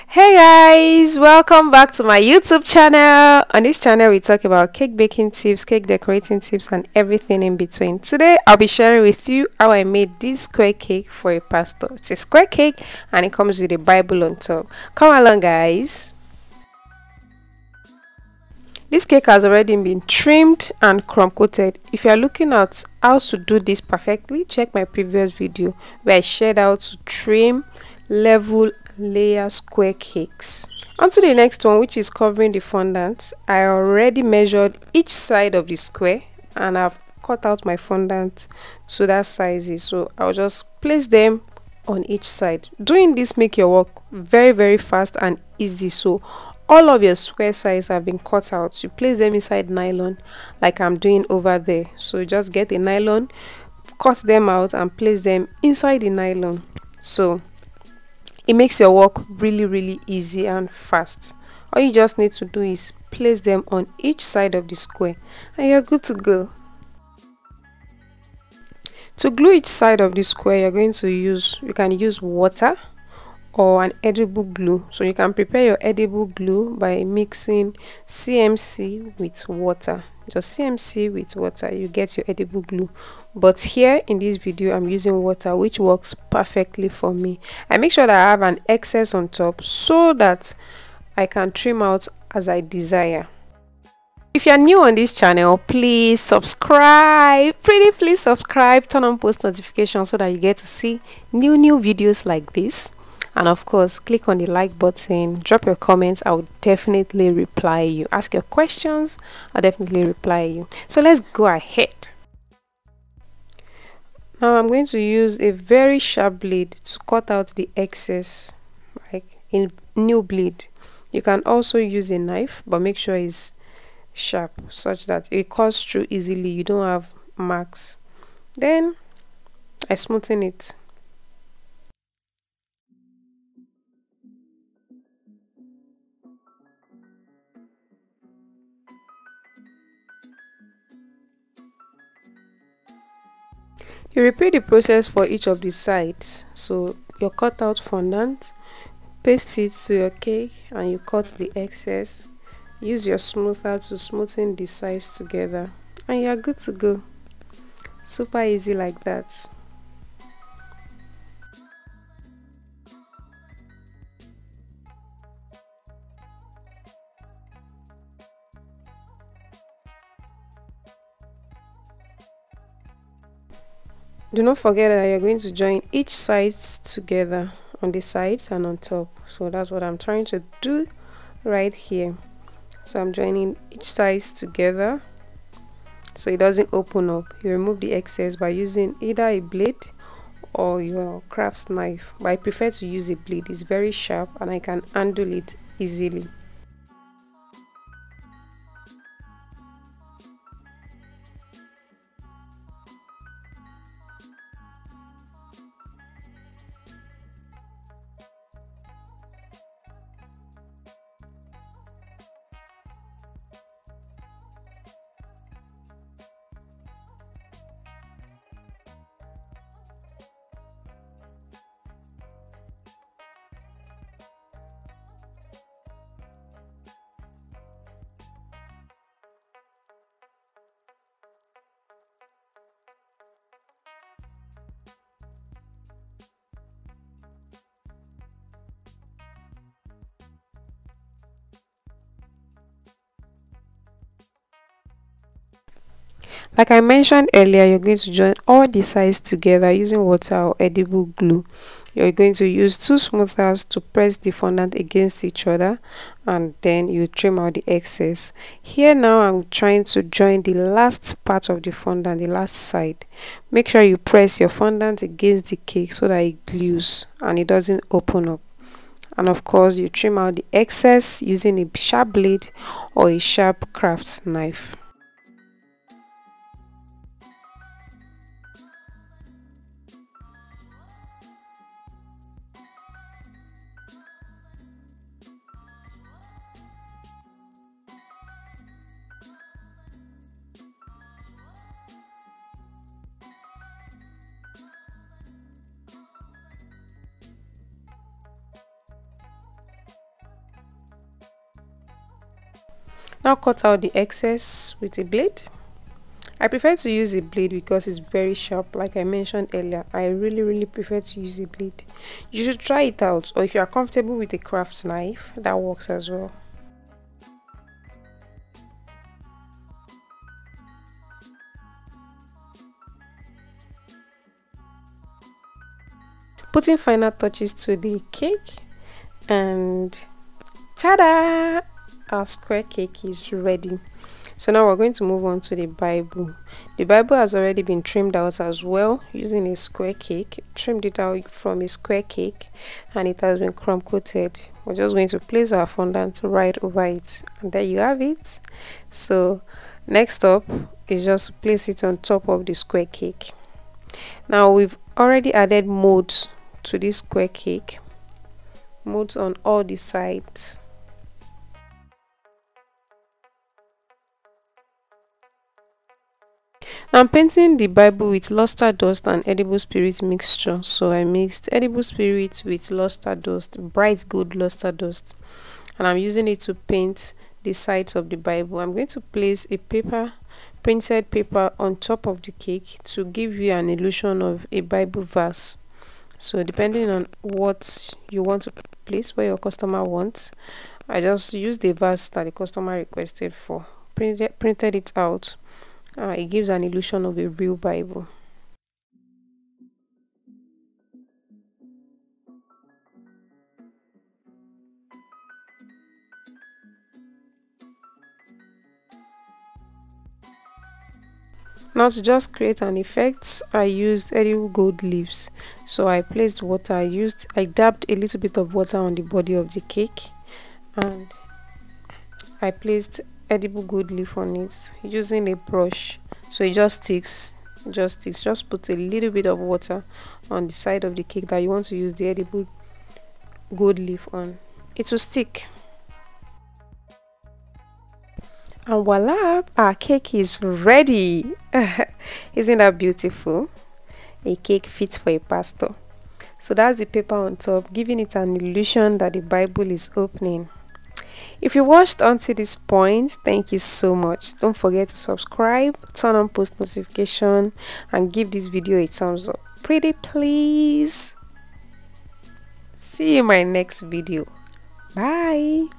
Hey guys, welcome back to my YouTube channel. On this channel we talk about cake baking tips, cake decorating tips and everything in between. Today I'll be sharing with you how I made this square cake for a pastor. It's a square cake and it comes with a Bible on top. Come along guys. This cake has already been trimmed and crumb coated. If you are looking at how to do this perfectly, check my previous video where I shared how to trim, level, layer square cakes. On to the next one, which is covering the fondant. I already measured each side of the square and I've cut out my fondant to that sizes, so I'll just place them on each side. Doing this make your work very fast and easy. So all of your square sides have been cut out. You place them inside nylon like I'm doing over there. So just get a nylon, cut them out and place them inside the nylon. So it makes your work really easy and fast. All you just need to do is place them on each side of the square and you're good to go. To glue each side of the square, you can use water or an edible glue. So you can prepare your edible glue by mixing CMC with water. Just CMC with water, you get your edible glue. But here in this video I'm using water, which works perfectly for me. I make sure that I have an excess on top so that I can trim out as I desire. If you're new on this channel, please subscribe. Please subscribe, turn on post notifications so that you get to see new videos like this. And of course, click on the like button, drop your comments. I will definitely reply you. Ask your questions, I'll definitely reply you. So let's go ahead. Now I'm going to use a very sharp blade to cut out the excess, like a new blade. You can also use a knife, but make sure it's sharp such that it cuts through easily, you don't have marks. Then I smoothen it. You repeat the process for each of the sides. So you cut out fondant, paste it to your cake and you cut the excess. Use your smoother to smoothen the sides together and you're good to go. Super easy like that. Do not forget that you're going to join each side together on the sides and on top. So that's what I'm trying to do right here. So I'm joining each side together so it doesn't open up. You remove the excess by using either a blade or your craft knife, but I prefer to use a blade. It's very sharp and I can handle it easily. Like I mentioned earlier, you're going to join all the sides together using water or edible glue. You're going to use two smoothers to press the fondant against each other and then you trim out the excess. Here now I'm trying to join the last part of the fondant, the last side. Make sure you press your fondant against the cake so that it glues and it doesn't open up. And of course you trim out the excess using a sharp blade or a sharp craft knife. Now cut out the excess with a blade. I prefer to use a blade because it's very sharp. Like I mentioned earlier, I really prefer to use a blade. You should try it out, or if you are comfortable with a craft knife, that works as well. Putting final touches to the cake, and ta-da! Our square cake is ready. So now we're going to move on to the Bible. The Bible has already been trimmed out as well using a square cake. Trimmed it out from a square cake, and it has been crumb coated. We're just going to place our fondant right over it, and there you have it. So next up is just place it on top of the square cake. Now we've already added molds to this square cake, molds on all the sides. Now I'm painting the Bible with luster dust and edible spirit mixture. So I mixed edible spirit with luster dust, bright gold luster dust, and I'm using it to paint the sides of the Bible. I'm going to place a printed paper on top of the cake to give you an illusion of a Bible verse. So depending on what you want to place, what your customer wants, I just used the verse that the customer requested for, printed it out. It gives an illusion of a real Bible. Now to just create an effect, I used edible gold leaves. So I placed water. I dabbed a little bit of water on the body of the cake, and I placed edible gold leaf on it using a brush. So it just sticks. Just put a little bit of water on the side of the cake that you want to use the edible gold leaf on. It will stick. And voila, our cake is ready. Isn't that beautiful? A cake fit for a pastor. So that's the paper on top, giving it an illusion that the Bible is opening. If you watched until this point, thank you so much. Don't forget to subscribe, turn on post notification, and give this video a thumbs up. Pretty please. See you in my next video. Bye.